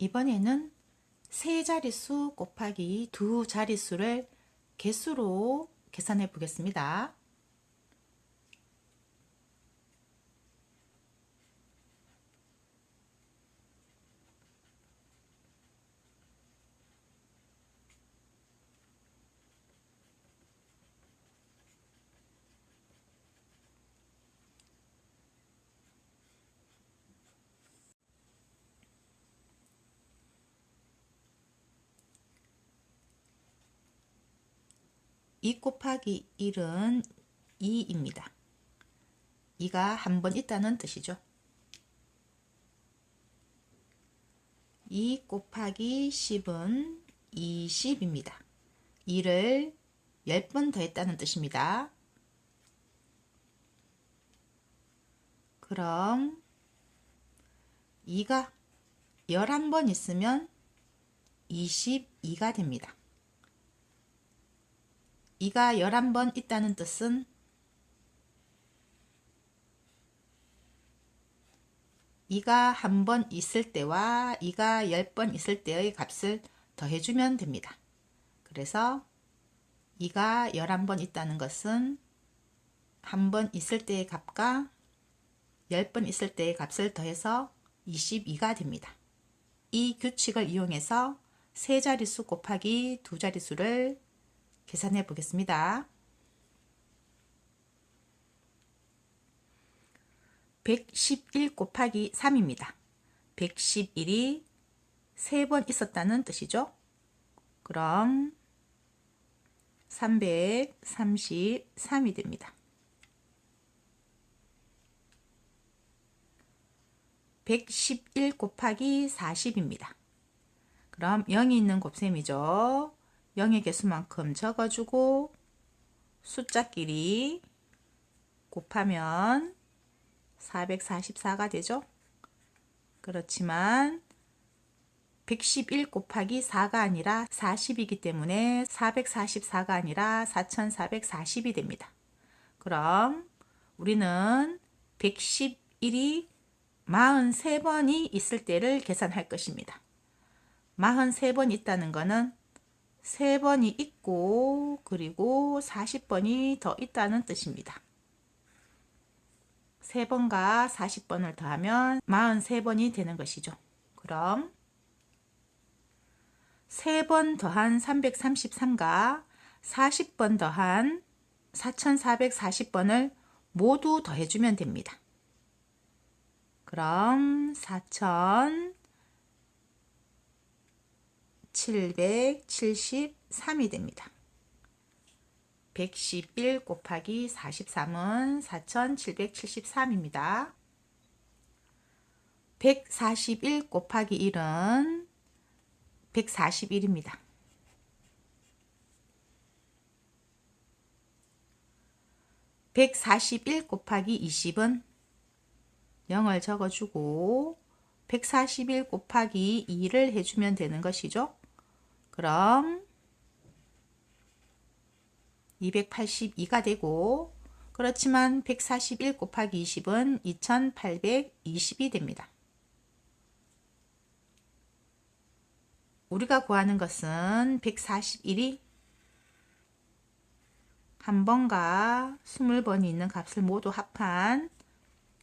이번에는 세 자릿수 곱하기 두 자릿수를 개수로 계산해 보겠습니다. 이 곱하기 1은 2입니다. 2가 한 번 있다는 뜻이죠. 2 곱하기 10은 20입니다. 2를 10번 더했다는 뜻입니다. 그럼 2가 11번 있으면 22가 됩니다. 2가 11번 있다는 뜻은 2가 한 번 있을 때와 2가 10번 있을 때의 값을 더해주면 됩니다. 그래서 2가 11번 있다는 것은 한 번 있을 때의 값과 10번 있을 때의 값을 더해서 22가 됩니다. 이 규칙을 이용해서 세 자릿수 곱하기 두 자릿수를 계산해 보겠습니다. 111 곱하기 3입니다. 111이 3번 있었다는 뜻이죠. 그럼 333이 됩니다. 111 곱하기 40입니다. 그럼 0이 있는 곱셈이죠. 0의 개수만큼 적어주고 숫자끼리 곱하면 444가 되죠. 그렇지만 111 곱하기 4가 아니라 40이기 때문에 444가 아니라 4440이 됩니다. 그럼 우리는 111이 43번이 있을 때를 계산할 것입니다. 43번 있다는 것은 3번이 있고 그리고 40번이 더 있다는 뜻입니다. 3번과 40번을 더하면 43번이 되는 것이죠. 그럼 3번 더한 333과 40번 더한 4440번을 모두 더해주면 됩니다. 그럼 4773이 됩니다. 111 곱하기 43은 4773입니다. 141 곱하기 1은 141입니다. 141 곱하기 20은 0을 적어주고 141 곱하기 2를 해주면 되는 것이죠. 그럼 282가 되고 그렇지만 141 곱하기 20은 2820이 됩니다. 우리가 구하는 것은 141이 한 번과 20번이 있는 값을 모두 합한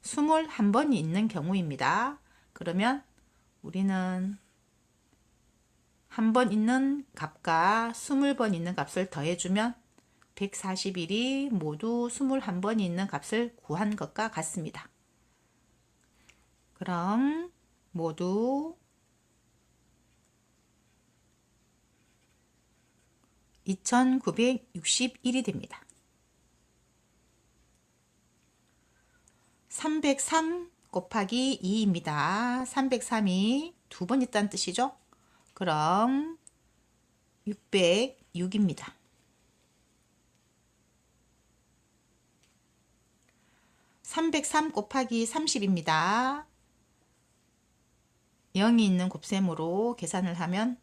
21번이 있는 경우입니다. 그러면 우리는 한 번 있는 값과 20번 있는 값을 더해주면 141이 모두 21번이 있는 값을 구한 것과 같습니다. 그럼 모두 2961이 됩니다. 303 곱하기 2입니다. 303이 두 번 있다는 뜻이죠. 그럼 606입니다. 303 곱하기 30입니다. 0이 있는 곱셈으로 계산을 하면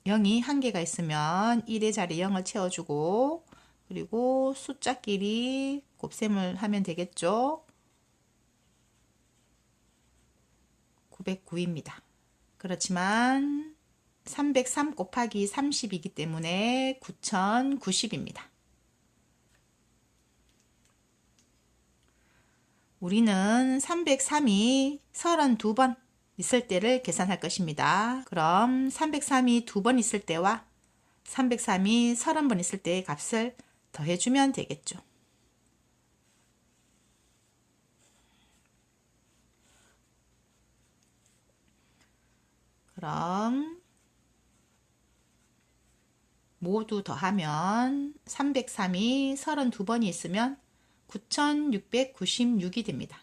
0이 한 개가 있으면 1의 자리에 0을 채워주고 그리고 숫자끼리 곱셈을 하면 되겠죠. 909입니다. 그렇지만 303 곱하기 30이기 때문에 9090입니다. 우리는 303이 32번 있을 때를 계산할 것입니다. 그럼 303이 2번 있을 때와 303이 30번 있을 때의 값을 더해주면 되겠죠. 그럼 모두 더하면 303이 32번이 있으면 9696이 됩니다.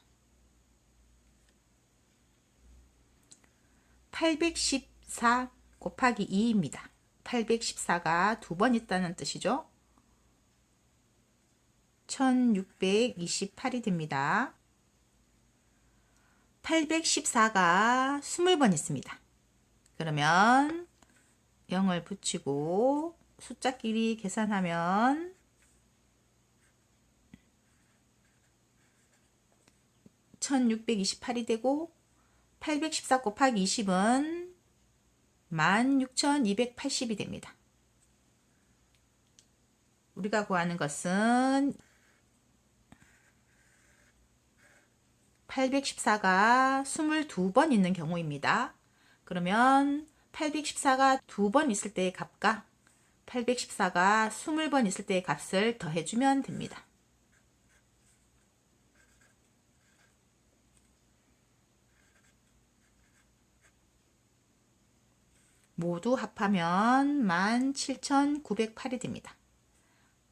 814 곱하기 2입니다. 814가 2번 있다는 뜻이죠. 1628이 됩니다. 814가 20번 있습니다. 그러면 0을 붙이고 숫자끼리 계산하면 1628이 되고 814 곱하기 20은 16280이 됩니다. 우리가 구하는 것은 814가 22번 있는 경우입니다. 그러면 814가 2번 있을 때의 값과 814가 20번 있을 때의 값을 더해주면 됩니다. 모두 합하면 17908이 됩니다.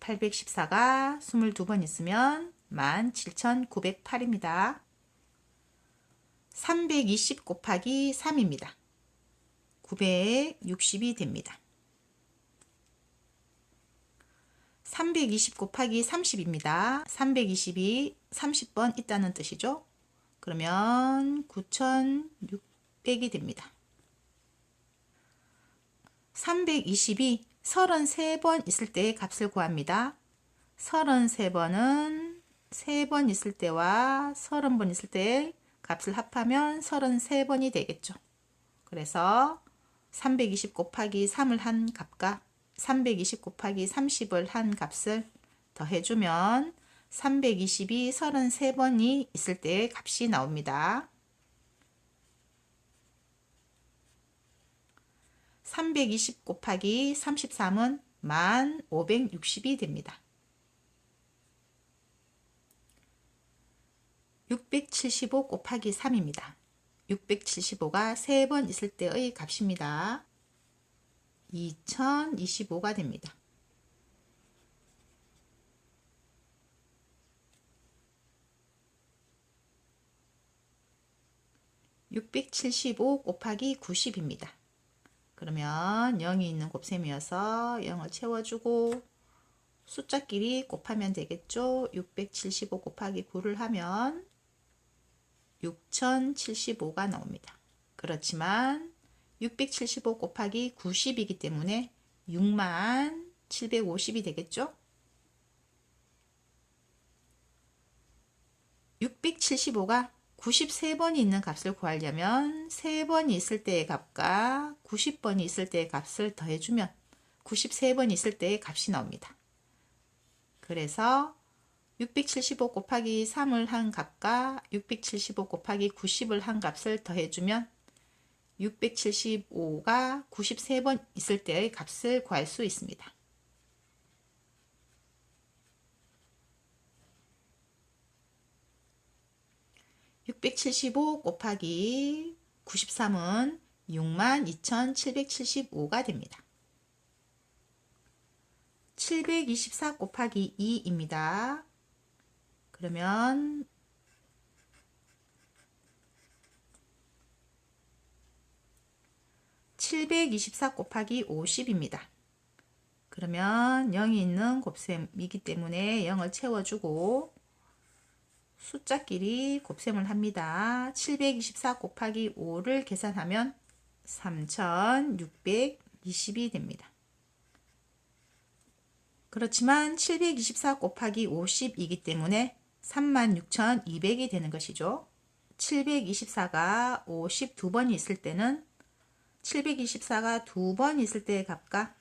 814가 22번 있으면 17908입니다. 320 곱하기 3입니다. 960이 됩니다. 320 곱하기 30입니다. 320이 30번 있다는 뜻이죠. 그러면 9600이 됩니다. 320이 33번 있을 때의 값을 구합니다. 33번은 3번 있을 때와 30번 있을 때의 값을 합하면 33번이 되겠죠. 그래서 320 곱하기 3을 한 값과 320 곱하기 30을 한 값을 더해주면 320이 33번이 있을 때의 값이 나옵니다. 320 곱하기 33은 1560이 됩니다. 675 곱하기 3입니다. 675가 3번 있을 때의 값입니다. 2025가 됩니다. 675 곱하기 90입니다. 그러면 0이 있는 곱셈이어서 0을 채워주고 숫자끼리 곱하면 되겠죠. 675 곱하기 9를 하면 6075가 나옵니다. 그렇지만 675 곱하기 90이기 때문에 6750이 되겠죠. 675가 93번이 있는 값을 구하려면 3번이 있을 때의 값과 90번이 있을 때의 값을 더해주면 93번이 있을 때의 값이 나옵니다. 그래서 675 곱하기 3을 한 값과 675 곱하기 90을 한 값을 더해주면 675가 93번 있을 때의 값을 구할 수 있습니다. 675 곱하기 93은 62,775가 됩니다. 724 곱하기 2입니다. 그러면 724 곱하기 50입니다. 그러면 0이 있는 곱셈이기 때문에 0을 채워주고 숫자끼리 곱셈을 합니다. 724 곱하기 5를 계산하면 3620이 됩니다. 그렇지만 724 곱하기 50이기 때문에 36,200이 되는 것이죠. 724가 52번이 있을 때는 724가 2번 있을 때의 값과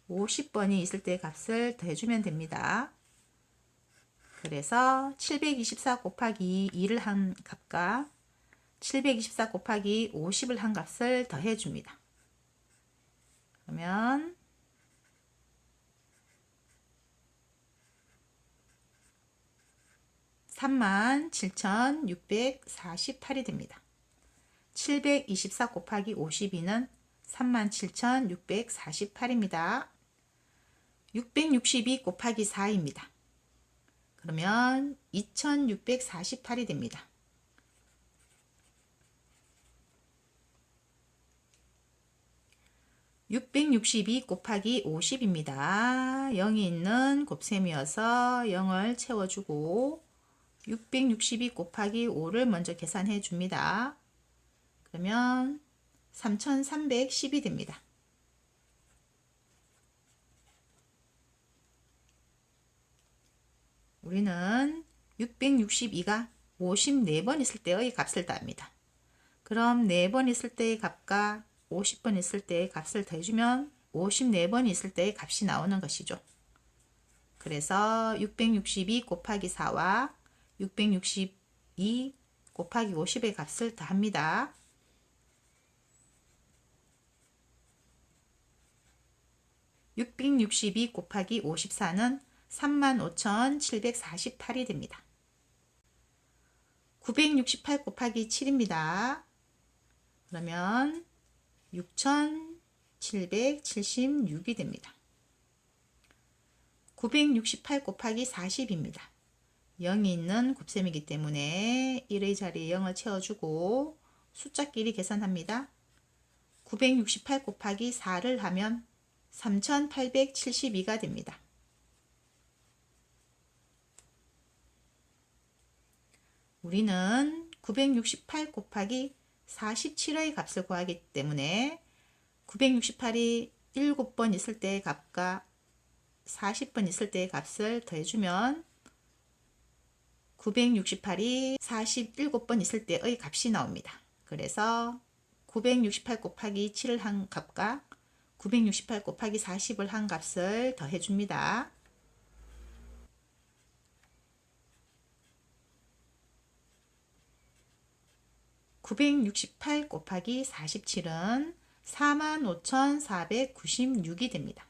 50번이 있을 때의 값을 더해주면 됩니다. 그래서 724 곱하기 2를 한 값과 724 곱하기 50을 한 값을 더해줍니다. 그러면 37,648이 됩니다. 724 곱하기 52는 37,648입니다. 662 곱하기 4입니다. 그러면 2,648이 됩니다. 662 곱하기 50입니다. 0이 있는 곱셈이어서 0을 채워주고 662 곱하기 5를 먼저 계산해 줍니다. 그러면 3310이 됩니다. 우리는 662가 54번 있을 때의 값을 답니다. 그럼 4번 있을 때의 값과 50번 있을 때의 값을 더해주면 54번 있을 때의 값이 나오는 것이죠. 그래서 662 곱하기 4와 662 곱하기 50의 값을 더합니다. 662 곱하기 54는 35,748이 됩니다. 968 곱하기 7입니다. 그러면 6,776이 됩니다. 968 곱하기 40입니다. 0이 있는 곱셈이기 때문에 1의 자리에 0을 채워주고 숫자끼리 계산합니다. 968 곱하기 4를 하면 3,872가 됩니다. 우리는 968 곱하기 47의 값을 구하기 때문에 968이 7번 있을 때의 값과 40번 있을 때의 값을 더해주면 968이 47번 있을 때의 값이 나옵니다. 그래서 968 곱하기 7을 한 값과 968 곱하기 40을 한 값을 더해줍니다. 968 곱하기 47은 45,496이 됩니다.